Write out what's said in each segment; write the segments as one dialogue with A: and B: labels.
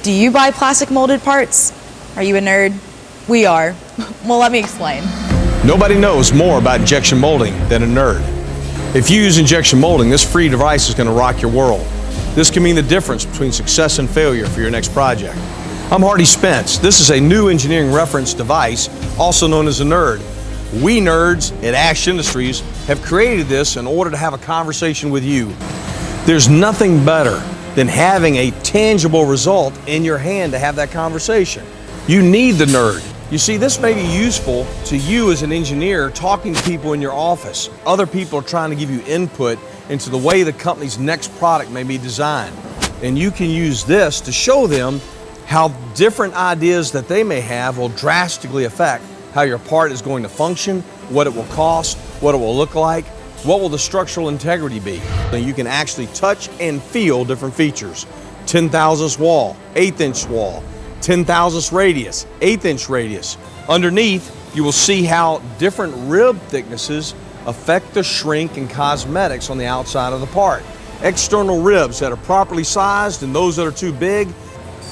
A: Do you buy plastic molded parts? Are you a nerd? We are. Well, let me explain.
B: Nobody knows more about injection molding than a nerd. If you use injection molding, this free device is going to rock your world. This can mean the difference between success and failure for your next project. I'm Hardy Spence. This is a new engineering reference device, also known as a N.E.R.D. We nerds at Ash Industries have created this in order to have a conversation with you. There's nothing better than having a tangible result in your hand to have that conversation. You need the N.E.R.D. You see, this may be useful to you as an engineer talking to people in your office. Other people are trying to give you input into the way the company's next product may be designed. And you can use this to show them how different ideas that they may have will drastically affect how your part is going to function, what it will cost, what it will look like, what will the structural integrity be. And you can actually touch and feel different features. 10 thousandths wall, 1/8 inch wall, 10 thousandths radius, 1/8 inch radius. Underneath, you will see how different rib thicknesses affect the shrink and cosmetics on the outside of the part. External ribs that are properly sized and those that are too big,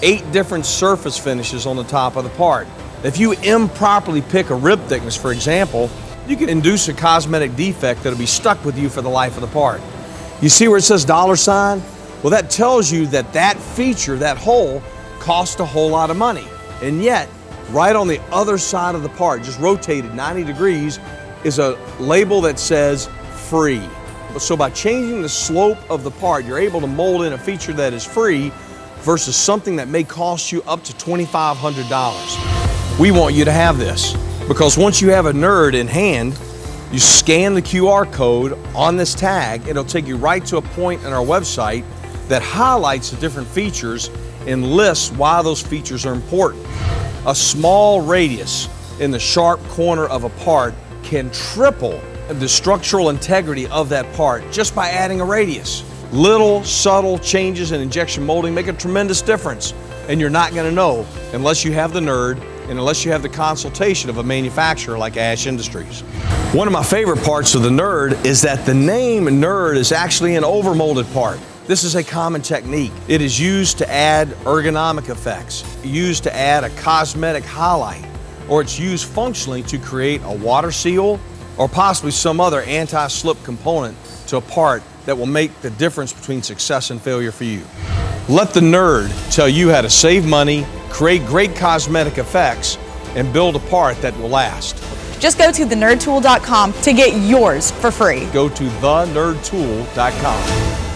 B: 8 different surface finishes on the top of the part. If you improperly pick a rib thickness, for example, you can induce a cosmetic defect that'll be stuck with you for the life of the part. You see where it says $? Well, that tells you that that feature, that hole, cost a whole lot of money. And yet, right on the other side of the part, just rotated 90 degrees, is a label that says free. So by changing the slope of the part, you're able to mold in a feature that is free versus something that may cost you up to $2,500. We want you to have this because once you have a N.E.R.D in hand, you scan the QR code on this tag, it'll take you right to a point in our website that highlights the different features and lists why those features are important. A small radius in the sharp corner of a part can triple the structural integrity of that part just by adding a radius. Little subtle changes in injection molding make a tremendous difference, and you're not going to know unless you have the N.E.R.D and unless you have the consultation of a manufacturer like Ash Industries. One of my favorite parts of the N.E.R.D is that the name N.E.R.D is actually an overmolded part. This is a common technique. It is used to add ergonomic effects, used to add a cosmetic highlight, or it's used functionally to create a water seal or possibly some other anti-slip component to a part that will make the difference between success and failure for you. Let the N.E.R.D tell you how to save money, create great cosmetic effects, and build a part that will last.
A: Just go to thenerdtool.com to get yours for free.
B: Go to thenerdtool.com.